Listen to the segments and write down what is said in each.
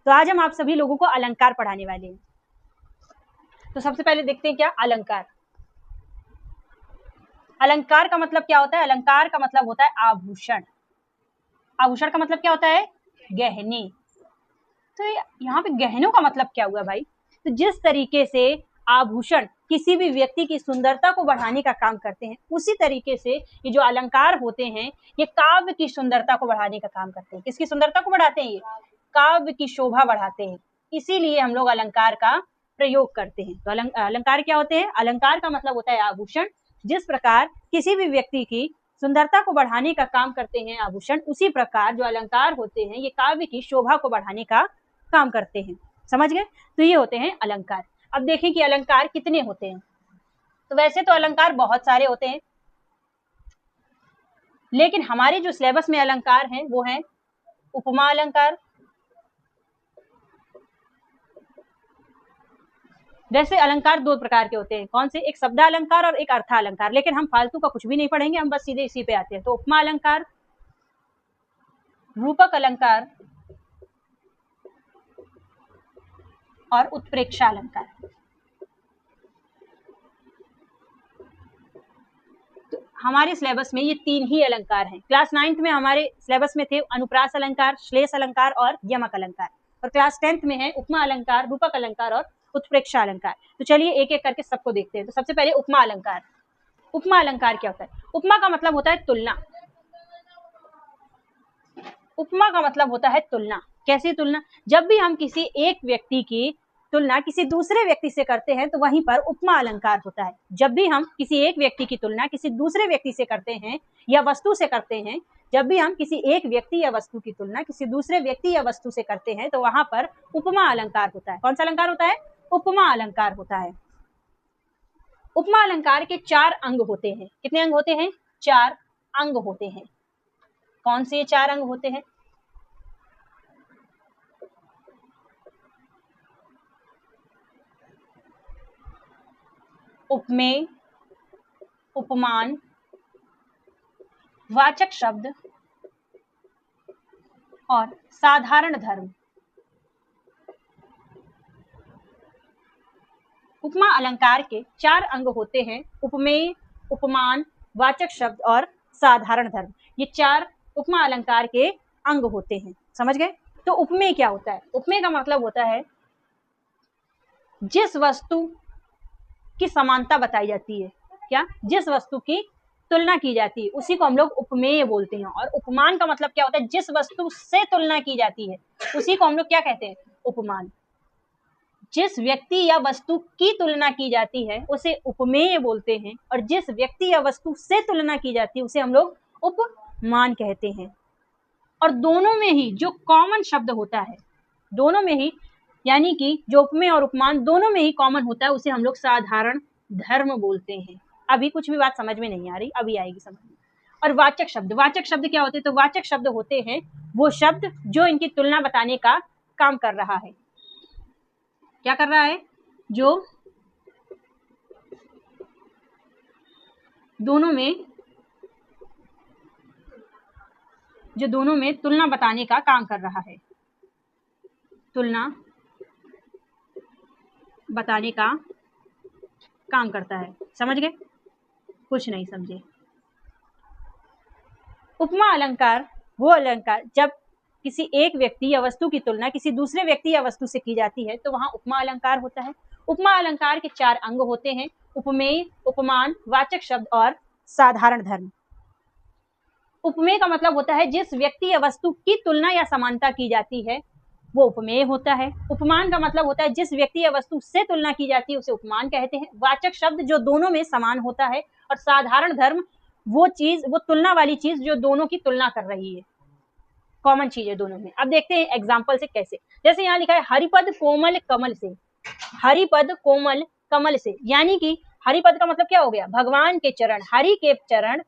तो आज हम आप सभी लोगों को अलंकार पढ़ाने वाले हैं। तो सबसे पहले देखते हैं क्या अलंकार। अलंकार का मतलब क्या होता है? अलंकार का मतलब होता है आभूषण। आभूषण का मतलब क्या होता है? गहने। तो यहाँ पे गहनों का मतलब क्या हुआ भाई? तो जिस तरीके से आभूषण किसी भी व्यक्ति की सुंदरता को बढ़ाने का काम करते हैं, उसी तरीके से ये जो अलंकार होते हैं ये काव्य की सुंदरता को बढ़ाने का काम करते हैं। किसकी सुंदरता को बढ़ाते हैं? ये काव्य की शोभा बढ़ाते हैं। इसीलिए हम लोग अलंकार का प्रयोग करते हैं। तो अलंकार क्या होते हैं? अलंकार का मतलब होता है आभूषण। जिस प्रकार किसी भी व्यक्ति की सुंदरता को बढ़ाने का काम करते हैं आभूषण, उसी प्रकार जो अलंकार होते हैं ये काव्य की शोभा को बढ़ाने का काम करते हैं। समझ गए? तो ये होते हैं अलंकार। अब देखें कि अलंकार कितने होते हैं। तो वैसे तो अलंकार बहुत सारे होते हैं, लेकिन हमारे जो सिलेबस में अलंकार हैं वो हैं उपमा अलंकार। वैसे अलंकार दो प्रकार के होते हैं। कौन से? एक शब्द अलंकार और एक अर्थ अलंकार। लेकिन हम फालतू का कुछ भी नहीं पढ़ेंगे, हम बस सीधे इसी पे आते हैं। तो उपमा अलंकार, रूपक अलंकार और उत्प्रेक्षा अलंकार। तो हमारे सिलेबस में ये तीन ही अलंकार हैं। क्लास 9th में हमारे सिलेबस में थे अनुप्रास अलंकार, श्लेष अलंकार और यमक अलंकार, और क्लास 10th में है उपमा अलंकार, रूपक अलंकार और उत्प्रेक्षा अलंकार। तो चलिए एक एक करके सबको देखते हैं। तो सबसे पहले उपमा अलंकार। उपमा अलंकार क्या होता है? उपमा का मतलब होता है तुलना। उपमा का मतलब होता है तुलना। कैसी तुलना? जब भी हम किसी एक व्यक्ति की तुलना किसी दूसरे व्यक्ति से करते हैं तो वहीं पर उपमा अलंकार होता है। जब भी हम किसी एक व्यक्ति की तुलना किसी दूसरे व्यक्ति से करते हैं या वस्तु से करते हैं, जब भी हम किसी एक व्यक्ति या वस्तु की तुलना किसी दूसरे व्यक्ति या वस्तु से करते हैं तो वहां पर उपमा अलंकार होता है। कौन सा अलंकार होता है? उपमा अलंकार होता है। उपमा अलंकार के 4 अंग होते हैं। कितने अंग होते हैं? 4 अंग होते हैं। कौन से 4 अंग होते हैं? उपमेय, उपमान, वाचक शब्द और साधारण धर्म। उपमा अलंकार के 4 अंग होते हैं। उपमेय, उपमान, वाचक शब्द और साधारण धर्म। ये 4 उपमा अलंकार के अंग होते हैं। समझ गए? तो उपमेय क्या होता है? उपमेय का मतलब होता है जिस वस्तु की समानता बताई जाती है। क्या? जिस वस्तु की तुलना की जाती है उसी को हम लोग उपमेय बोलते हैं। और उपमान का मतलब क्या होता है? जिस वस्तु से तुलना की जाती है उसी को हम लोग क्या कहते हैं? उपमान। जिस व्यक्ति या वस्तु की तुलना की जाती है उसे उपमेय बोलते हैं, और जिस व्यक्ति या वस्तु से तुलना की जाती है उसे हम लोग उपमान कहते हैं। और दोनों में ही जो कॉमन शब्द होता है, दोनों में ही, यानी कि जो उपमेय और उपमान दोनों में ही कॉमन होता है, उसे हम लोग साधारण धर्म बोलते हैं। अभी कुछ भी बात समझ में नहीं आ रही, अभी आएगी समझ में। और वाचक शब्द, वाचक शब्द क्या होते हैं? तो वाचक शब्द होते हैं वो शब्द जो इनकी तुलना बताने का काम कर रहा है। क्या कर रहा है? जो दोनों में तुलना बताने का काम कर रहा है। तुलना बताने का काम करता है। समझ गए? कुछ नहीं समझे? उपमा अलंकार वो अलंकार जब किसी एक व्यक्ति या वस्तु की तुलना किसी दूसरे व्यक्ति या वस्तु से की जाती है तो वहां उपमा अलंकार होता है। उपमा अलंकार के 4 अंग होते हैं। उपमेय, उपमान, वाचक शब्द और साधारण धर्म। उपमेय का मतलब होता है जिस व्यक्ति या वस्तु की तुलना या समानता की जाती है वो उपमेय होता है। उपमान का मतलब होता है जिस व्यक्ति या वस्तु से तुलना की जाती है उसे उपमान कहते हैं। वाचक शब्द जो दोनों में समान होता है, और साधारण धर्म वो चीज, वो तुलना वाली चीज जो दोनों की तुलना कर रही है, कॉमन चीज है दोनों में। अब देखते हैं एग्जाम्पल से कैसे। जैसे यहाँ लिखा है हरिपद कोमल कमल से। हरिपद कोमल कमल से, यानी कि हरिपद का मतलब क्या हो गया? भगवान के चरण। हरि के चरण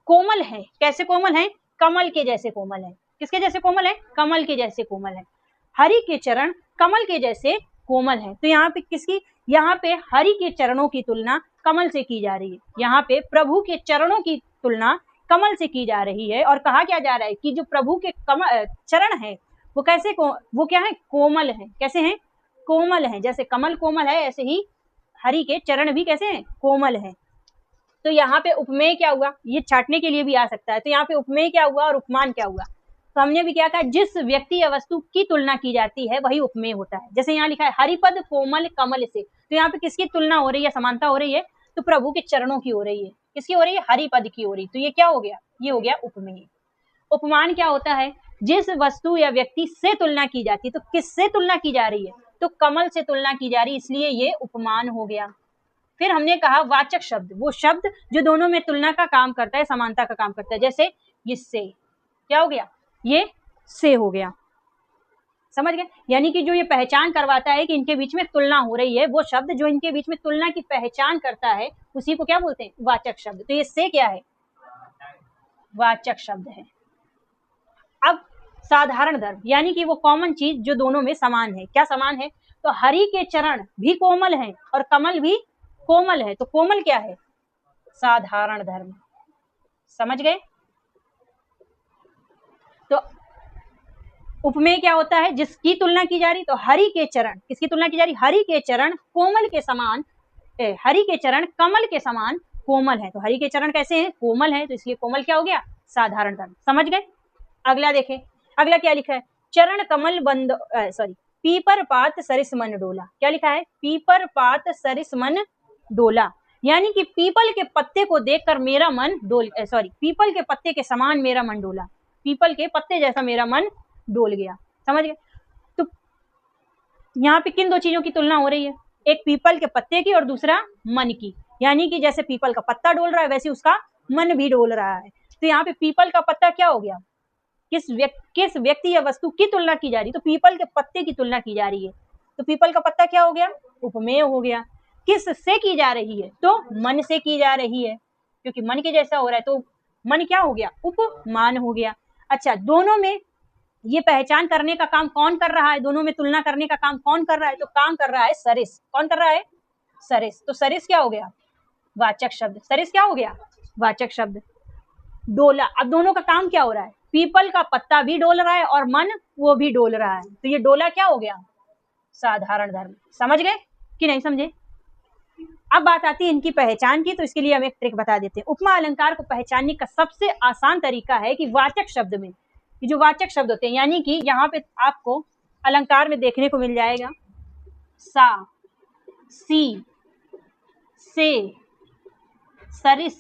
कोमल है। कैसे कोमल है? कमल के जैसे कोमल है। किसके जैसे कोमल है? कमल के जैसे कोमल है। हरि के चरण कमल के जैसे कोमल है। तो यहाँ पे किसकी? यहाँ पे हरि के चरणों की तुलना कमल से की जा रही है। यहाँ पे प्रभु के चरणों की तुलना कमल से की जा रही है। और कहा क्या जा रहा है कि जो प्रभु के चरण है वो कैसे वो क्या है, कोमल है। कैसे हैं, कोमल है। जैसे कमल कोमल है ऐसे ही हरि के चरण भी कैसे हैं, कोमल है। तो यहाँ पे उपमेय क्या हुआ, ये छाटने के लिए भी आ सकता है। तो यहाँ पे उपमेय क्या हुआ और उपमान क्या हुआ। तो हमने भी क्या कहा, जिस व्यक्ति या वस्तु की तुलना की जाती है वही उपमेय होता है। जैसे यहाँ लिखा है हरिपद कोमल कमल से, तो यहाँ पे किसकी तुलना हो रही है, समानता हो रही है, तो प्रभु के चरणों की हो रही है। किसकी हो रही है, हरिपद की हो रही। तो ये क्या हो गया, ये हो गया उपमेय। उपमान क्या होता है, जिस वस्तु या व्यक्ति से तुलना की जाती है। तो किससे तुलना की जा रही है, तो कमल से तुलना की जा रही है, इसलिए ये उपमान हो गया। फिर हमने कहा वाचक शब्द, वो शब्द जो दोनों में तुलना का काम करता है, समानता का काम करता है। जैसे ये से, क्या हो गया, ये से हो गया। समझ गए, यानी कि जो ये पहचान करवाता है कि इनके बीच में तुलना हो रही है, वो शब्द जो इनके बीच में तुलना की पहचान करता है उसी को क्या बोलते हैं, वाचक शब्द। तो ये से क्या है, वाचक शब्द है। अब साधारण धर्म, यानी कि वो कॉमन चीज जो दोनों में समान है। क्या समान है, तो हरि के चरण भी कोमल हैं और कमल भी कोमल है। तो कोमल क्या है, साधारण धर्म। समझ गए। तो उपमेय क्या होता है, जिसकी तुलना की जा रही, तो हरि के चरण, किसकी तुलना की जा रही, हरि के चरण कोमल के समान, हरि के चरण कमल के समान कोमल है। तो हरि के चरण कैसे हैं, कोमल है, तो इसलिए कोमल क्या हो गया, साधारण धर्म। समझ गए। अगला देखें, अगला क्या लिखा है, चरण कमल बंद पीपर पात सरिस मन डोला। क्या लिखा है, पीपर पात सरिस मन डोला, यानी कि पीपल के पत्ते को देखकर मेरा मन डोल, पीपल के पत्ते के समान मेरा मन डोला। पीपल के पत्ते जैसा मेरा मन डोल गया। समझ गए। तो यहाँ पे किन दो चीजों की तुलना हो रही है, एक पीपल के पत्ते की और दूसरा मन की। यानी कि जैसे पीपल का पत्ता डोल रहा है वैसे उसका मन भी डोल रहा है। तो यहाँ पे पीपल का पत्ता क्या हो गया, किस व्यक्ति या वस्तु की तुलना की जा रही, तो पीपल के पत्ते की तुलना की जा रही है। तो पीपल का पत्ता क्या हो गया, उपमेय हो गया। किस से की जा रही है, तो मन से की जा रही है, क्योंकि मन के जैसा हो रहा है, तो मन क्या हो गया, उपमान हो गया। अच्छा, दोनों में ये पहचान करने का काम कौन कर रहा है, दोनों में तुलना करने का काम कौन कर रहा है, तो काम कर रहा है सरिस। कौन कर रहा है, सरिस। तो सरिस क्या हो गया, वाचक शब्द। सरिस क्या हो गया, वाचक शब्द। डोला, अब दोनों का काम क्या हो रहा है, पीपल का पत्ता भी डोल रहा है और मन वो भी डोल रहा है। तो ये डोला क्या हो गया, साधारण धर्म। समझ गए कि नहीं समझे। अब बात आती है इनकी पहचान की, तो इसके लिए हम एक ट्रिक बता देते हैं। उपमा अलंकार को पहचानने का सबसे आसान तरीका है कि वाचक शब्द में, जो वाचक शब्द होते हैं, यानी कि यहाँ पे आपको अलंकार में देखने को मिल जाएगा सा, सी, से, सरिस,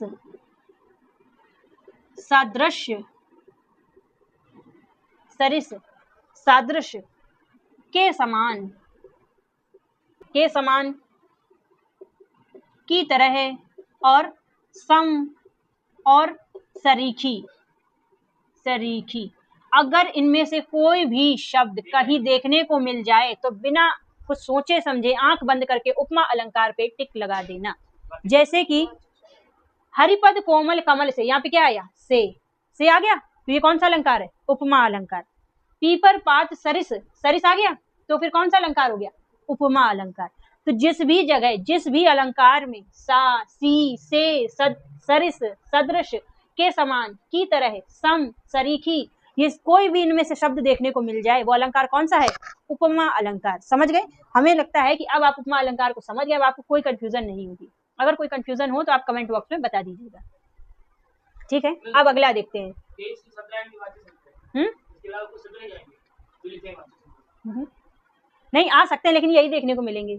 सादृश्य, सरिस, सादृश्य, के समान, के समान, की तरह, और सम, और सरीखी, सरीखी। अगर इनमें से कोई भी शब्द कहीं देखने को मिल जाए तो बिना कुछ सोचे समझे आंख बंद करके उपमा अलंकार पे टिक लगा देना। जैसे कि हरिपद कोमल कमल से, यहाँ पे क्या आया, से आ गया, तो ये कौन सा अलंकार है, उपमा अलंकार। पीपर पात सरिस, सरिस आ गया, तो फिर कौन सा अलंकार हो गया, उपमा अलंकार। तो जिस भी जगह, जिस भी अलंकार में सा, सी, से, सरिस, सदृश, के समान, की तरह, सम, सरीखी, ये कोई भी इनमें से शब्द देखने को मिल जाए, वो अलंकार कौन सा है, उपमा अलंकार। समझ गए। हमें लगता है कि अब आप उपमा अलंकार को समझ गए, अब आपको कोई कंफ्यूजन नहीं होगी। अगर कोई कंफ्यूजन हो तो आप कमेंट बॉक्स में बता दीजिएगा। ठीक है, अब अगला देखते हैं। नहीं आ सकते हैं, लेकिन यही देखने को मिलेंगे।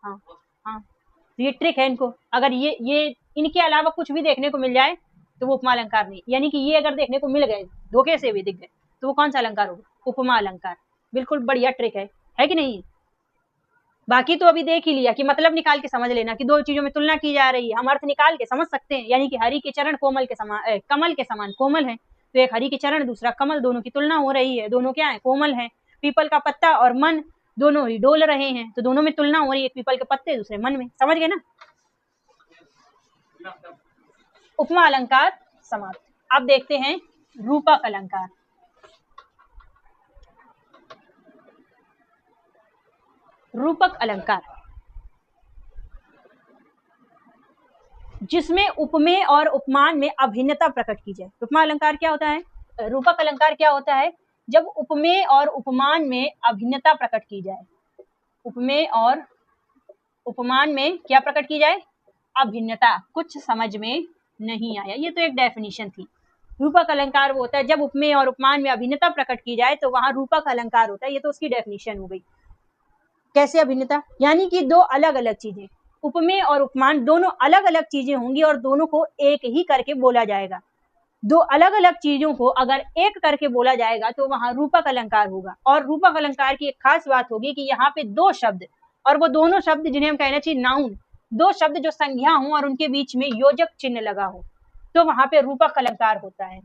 हाँ हाँ, तो ये ट्रिक है इनको। अगर ये इनके अलावा कुछ भी देखने को मिल जाए तो वो उपमा अलंकार नहीं, यानी कि ये अगर देखने को मिल गए, धोखे से भी दिख गए, तो वो कौन सा अलंकार होगा, उपमा अलंकार। बिल्कुल बढ़िया ट्रिक है कि नहीं। बाकी तो अभी देख ही लिया कि मतलब निकाल के समझ लेना कि दो चीजों में तुलना की जा रही है, हम अर्थ निकाल के समझ सकते हैं। यानी कि हरि के चरण कोमल के समान, कमल के समान कोमल है, तो एक हरि के चरण दूसरा कमल, दोनों की तुलना हो रही है, दोनों क्या है, कोमल है। पीपल का पत्ता और मन दोनों ही डोल रहे हैं, तो दोनों में तुलना हो रही है, एक पीपल के पत्ते दूसरे मन में। समझ गए ना। उपमा अलंकार समाप्त। अब देखते हैं रूपक अलंकार। रूपक अलंकार जिसमें उपमेय और उपमान में अभिन्नता प्रकट की जाए। उपमा अलंकार क्या होता है, रूपक अलंकार क्या होता है, जब उपमेय और उपमान में अभिन्नता प्रकट की जाए। उपमेय और उपमान में क्या प्रकट की जाए? अभिन्नता। कुछ समझ में नहीं आया, ये तो एक डेफिनेशन थी। रूपक अलंकार वो होता है जब उपमेय और उपमान में अभिन्नता प्रकट की जाए तो वहां रूपक अलंकार होता है, ये तो उसकी डेफिनेशन हो गई। कैसे अभिन्नता? यानी कि दो अलग अलग चीजें, उपमेय और उपमान दोनों अलग अलग चीजें होंगी और दोनों को एक ही करके बोला जाएगा। दो अलग अलग चीजों को अगर एक करके बोला जाएगा तो वहां रूपक अलंकार होगा। और रूपक अलंकार की एक खास बात होगी कि यहाँ पे दो शब्द, और वो दोनों शब्द जिन्हें हम कहना चाहिए नाउन, दो शब्द जो संज्ञा हो और उनके बीच में योजक चिन्ह लगा हो, तो वहां पे रूपक अलंकार होता है।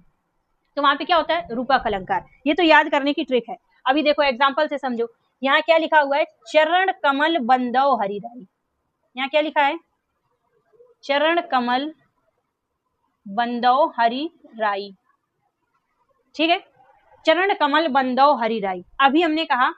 तो वहां पे क्या होता है? रूपक अलंकार। ये तो याद करने की ट्रिक है। अभी देखो एग्जाम्पल से समझो। यहाँ क्या लिखा हुआ है? चरण कमल बंदो हरिराई। यहाँ क्या लिखा है? चरण कमल बंदो हरि राई। ठीक है, चरण कमल बंदो हरि राई। अभी हमने कहा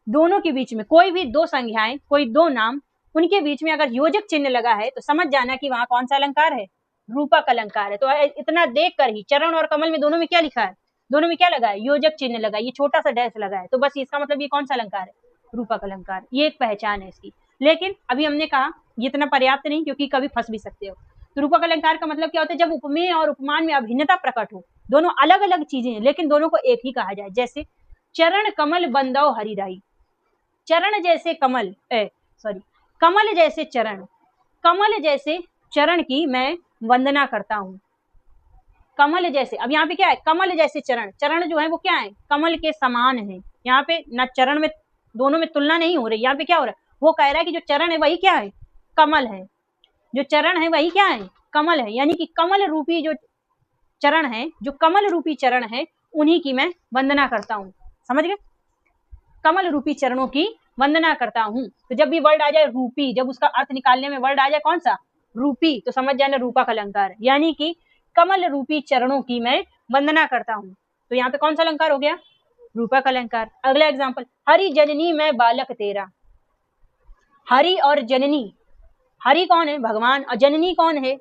दोनों के बीच में कोई भी दो संज्ञाएं, कोई दो नाम, उनके बीच में अगर योजक चिन्ह लगा है तो समझ जाना कि वहां कौन सा अलंकार है? रूपक अलंकार है। तो इतना देख कर ही चरण और कमल में दोनों में क्या लिखा है? दोनों में क्या लगा है? योजक चिन्ह लगा है, ये छोटा सा डैश लगा है, तो बस इसका मतलब ये कौन सा अलंकार है? रूपक अलंकार। ये एक पहचान है इसकी। लेकिन अभी हमने कहा ये इतना पर्याप्त नहीं, क्योंकि कभी फंस भी सकते हो। तो रूपक अलंकार का मतलब क्या होता है? जब उपमेय और उपमान में अभिन्नता प्रकट हो, दोनों अलग अलग चीजें हैं लेकिन दोनों को एक ही कहा जाए। जैसे चरण कमल बंदो हरिराई। चरण जैसे कमल, कमल जैसे चरण, कमल जैसे चरण की मैं वंदना करता हूं। कमल जैसे, अब यहाँ पे क्या है? कमल जैसे चरण, चरण जो है वो क्या है? कमल के समान है। यहाँ पे ना चरण में, दोनों में तुलना नहीं हो रही। यहाँ पे क्या हो रहा है? वो कह रहा है कि जो चरण है वही क्या है? कमल है। जो चरण है वही क्या है? कमल है। यानी कि कमल रूपी जो चरण है, जो कमल रूपी चरण है, उन्हीं की मैं वंदना करता हूं। समझ गए? कमल रूपी चरणों की वंदना करता हूं। तो जब भी वर्ड आ जाए रूपी, जब उसका अर्थ निकालने में वर्ड आ जाए कौन सा? रूपी, तो समझ जाना रूपक अलंकार। यानी कि कमल रूपी चरणों की मैं वंदना करता हूं। तो यहाँ पे कौन सा अलंकार हो गया? रूपक अलंकार। अगला एग्जाम्पल, हरि जननी मैं बालक तेरा। हरि और जननी, हरि कौन है? भगवान। और जननी कौन है?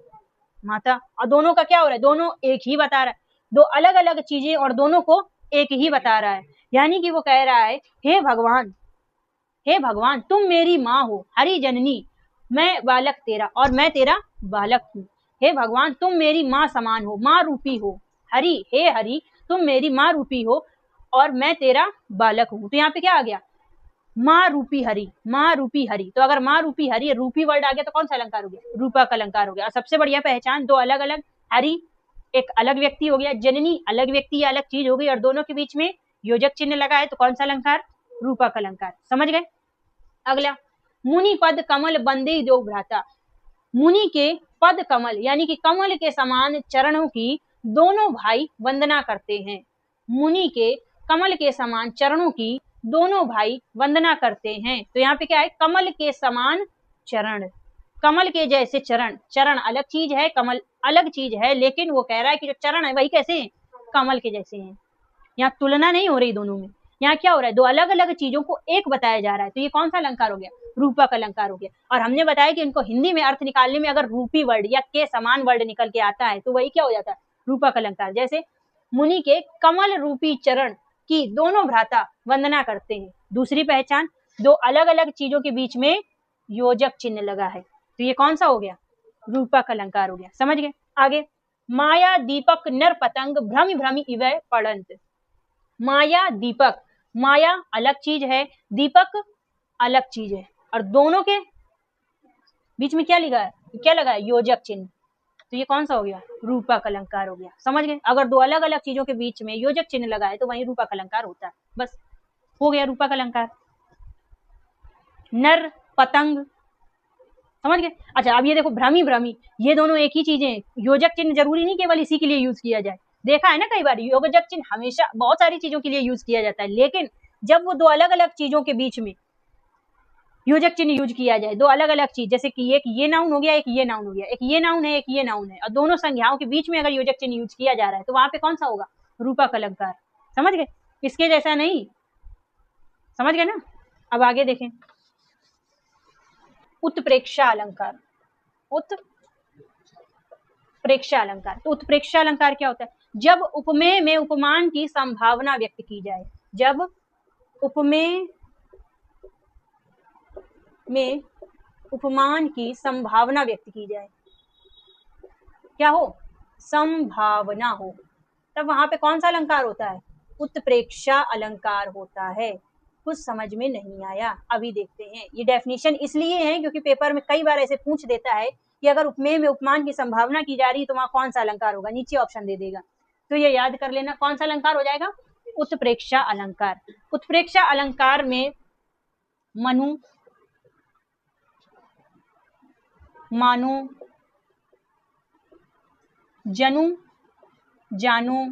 माता। और दोनों का क्या हो रहा है? दोनों एक ही बता रहा है। दो अलग अलग चीजें और दोनों को एक ही बता रहा है। यानी कि वो कह रहा है, हे भगवान, हे भगवान तुम मेरी माँ हो, हरि जननी, मैं बालक तेरा और मैं तेरा बालक हूँ। हे भगवान तुम मेरी माँ समान हो, माँ रूपी हो। हरि, हे हरि तुम मेरी माँ रूपी हो और मैं तेरा बालक हूँ। तो यहाँ पे क्या आ गया? माँ रूपी हरि, माँ रूपी हरि। तो अगर माँ रूपी हरि, रूपी वर्ड आ गया तो कौन सा अलंकार हो गया? रूपक अलंकार हो गया। सबसे बढ़िया पहचान, दो अलग अलग, हरि एक अलग व्यक्ति हो गया, जननी अलग व्यक्ति या अलग चीज हो गई, और दोनों के बीच में योजक चिन्ह लगा है, तो कौन सा अलंकार? रूपक अलंकार। समझ गए? अगला, मुनि पद कमल बंदे दो भ्राता। मुनि के पद कमल यानी कि कमल के समान चरणों की दोनों भाई वंदना करते हैं। मुनि के कमल के समान चरणों की दोनों भाई वंदना करते हैं। तो यहाँ पे क्या है? कमल के समान चरण, कमल के जैसे चरण। चरण अलग चीज है, कमल अलग चीज है, लेकिन वो कह रहा है कि जो चरण है वही कैसे हैं? कमल के जैसे हैं। यहाँ तुलना नहीं हो रही दोनों में। यहाँ क्या हो रहा है? दो अलग अलग चीजों को एक बताया जा रहा है। तो ये कौन सा अलंकार हो गया? रूपक अलंकार हो गया। और हमने बताया कि इनको हिंदी में अर्थ निकालने में अगर रूपी वर्ड या के समान वर्ड निकल के आता है तो वही क्या हो जाता है? रूपक अलंकार। जैसे मुनि के कमल रूपी चरण की दोनों भ्राता वंदना करते हैं। दूसरी पहचान, दो अलग अलग चीजों के बीच में योजक चिन्ह लगा है, तो ये कौन सा हो गया? रूपक अलंकार हो गया। समझ गए? आगे, माया दीपक नर पतंग भ्रमि भ्रमि इवै पड़ंत। माया दीपक, माया अलग चीज है, दीपक अलग चीज है, और दोनों के बीच में क्या लिखा है? क्या लगा है? योजक चिन्ह। तो ये कौन सा हो गया? रूपक अलंकार हो गया। समझ गए? अगर दो अलग अलग चीजों के बीच में योजक चिन्ह लगा है तो वही रूपक अलंकार होता है। बस हो गया रूपक अलंकार। नर पतंग, समझ गए? अच्छा, अब ये देखो भ्रमी भ्रमी, ये दोनों एक ही चीजें हैं। योजक चिन्ह जरूरी नहीं केवल इसी के लिए यूज किया जाए। देखा है ना कई बार योजक चिन्ह हमेशा बहुत सारी चीजों के लिए यूज किया जाता है, लेकिन जब वो दो अलग अलग चीजों के बीच में योजक चिन्ह यूज किया जाए, दो अलग अलग चीज, जैसे कि एक ये नाउन हो गया, एक ये नाउन हो गया, एक ये नाउन है, एक ये नाउन है, और दोनों संज्ञाओं के बीच में अगर योजक चिन्ह यूज किया जा रहा है तो वहां पे कौन सा होगा? रूपक अलंकार। समझ गए? इसके जैसा नहीं। समझ गए ना? अब आगे देखें, उत्प्रेक्षा अलंकार। उत्प्रेक्षा अलंकार, तो उत्प्रेक्षा अलंकार क्या होता है? जब उपमेय में उपमान की संभावना व्यक्त की जाए, जब उपमेय में उपमान की संभावना व्यक्त की जाए, क्या हो, संभावना हो, तब वहां पे कौन सा अलंकार होता है, उत्प्रेक्षा अलंकार होता है। कुछ समझ में नहीं आया, अभी देखते हैं। ये डेफिनेशन इसलिए है क्योंकि पेपर में कई बार ऐसे पूछ देता है कि अगर उपमेय में उपमान की संभावना की जा रही है तो वहां कौन सा अलंकार होगा, नीचे ऑप्शन दे देगा, तो ये याद कर लेना कौन सा अलंकार हो जाएगा, उत्प्रेक्षा अलंकार। उत्प्रेक्षा अलंकार में मनु, मानो, जनु, जानो,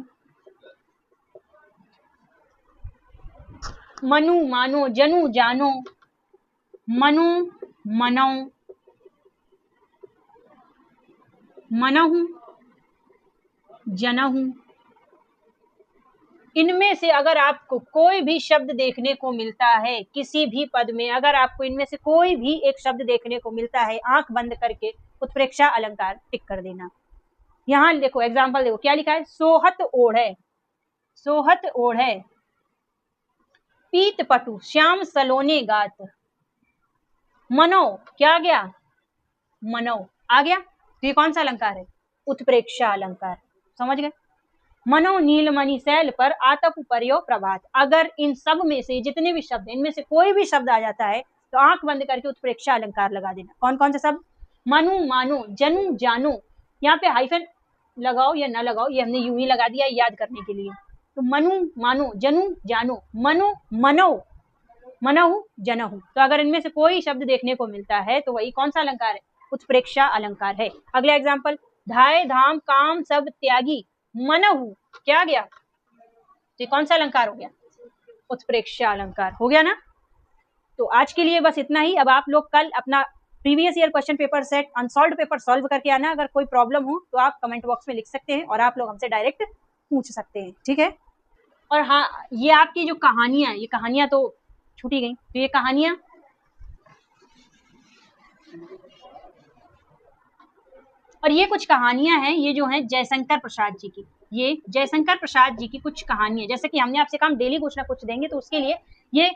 मनु मानो, जनु जानो, मनु मनौ, मनहु जनहु, इनमें से अगर आपको कोई भी शब्द देखने को मिलता है, किसी भी पद में अगर आपको इनमें से कोई भी एक शब्द देखने को मिलता है, आंख बंद करके उत्प्रेक्षा अलंकार टिक कर देना। यहां देखो एग्जाम्पल देखो क्या लिखा है, सोहत ओढ़े, सोहत ओढ़े, पीत पटु श्याम सलोने गात, मनो क्या आ गया, मनो आ गया, तो ये कौन सा अलंकार है, उत्प्रेक्षा अलंकार। समझ गए। मनो नीलमणि शैल पर आतप पर्यो प्रभात, अगर इन सब में से जितने भी शब्द, इनमें से कोई भी शब्द आ जाता है तो आंख बंद करके उत्प्रेक्षा अलंकार लगा देना। कौन कौन से शब्द, मनु मानो, जनु जानो, यहाँ पे हाइफन लगाओ या ना लगाओ, ये हमने यूं ही लगा दिया याद करने के लिए। तो मनु मानो, जनु जानो, मनो मनो, मनहु जनहु, तो अगर इनमें से कोई शब्द देखने को मिलता है तो वही कौन सा अलंकार है, उत्प्रेक्षा अलंकार है। अगला एग्जाम्पल, धाय धाम काम सब त्यागी, मनहु क्या गया, तो कौन सा अलंकार हो गया, उत्प्रेक्षा अलंकार हो गया ना। तो आज के लिए बस इतना ही। अब आप लोग कल अपना previous year question paper set unsolved paper solve करके आना। अगर कोई प्रॉब्लम हो तो आप कमेंट बॉक्स में लिख सकते हैं और आप लोग हमसे डायरेक्ट पूछ सकते हैं, ठीक है। और हाँ, ये आपकी जो कहानियां, ये कहानियां तो छूटी गई, तो ये कहानियां और ये कुछ कहानियां हैं, ये जो हैं जयशंकर प्रसाद जी की, ये जयशंकर प्रसाद जी की कुछ कहानियां, जैसे कि हमने आपसे कहा डेली कुछ ना कुछ देंगे, तो उसके लिए ये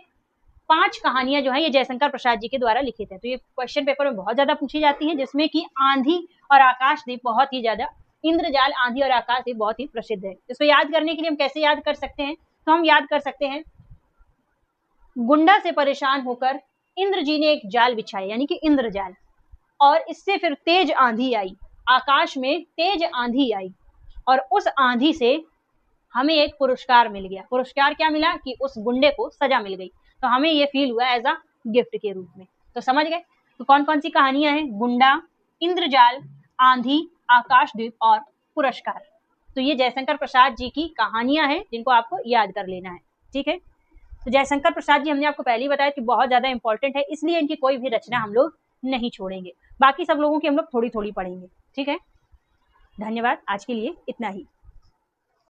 5 कहानियां जो है ये जयशंकर प्रसाद जी के द्वारा लिखित है। तो ये क्वेश्चन पेपर में बहुत ज्यादा पूछी जाती हैं, जिसमें कि आंधी और आकाशदीप बहुत ही ज्यादा, इंद्रजाल, आंधी और आकाशदीप बहुत ही प्रसिद्ध है। इसको याद करने के लिए हम कैसे याद कर सकते हैं, तो हम याद कर सकते हैं, गुंडा से परेशान होकर इंद्र जी ने एक जाल बिछाया, यानी कि इंद्रजाल, और इससे फिर तेज आंधी आई, आकाश में तेज आंधी आई, और उस आंधी से हमें एक पुरस्कार मिल गया। पुरस्कार क्या मिला कि उस गुंडे को सजा मिल गई, तो हमें ये फील हुआ एज अ गिफ्ट के रूप में। तो समझ गए। तो कौन कौन सी कहानियां हैं, गुंडा, इंद्रजाल, आंधी, आकाशदीप और पुरस्कार। तो ये जयशंकर प्रसाद जी की कहानियां हैं जिनको आपको याद कर लेना है, ठीक है। तो जयशंकर प्रसाद जी हमने आपको पहले ही बताया कि बहुत ज्यादा इंपॉर्टेंट है, इसलिए इनकी कोई भी रचना हम लोग नहीं छोड़ेंगे, बाकी सब लोगों की हम लोग थोड़ी थोड़ी पढ़ेंगे, ठीक है। धन्यवाद, आज के लिए इतना ही।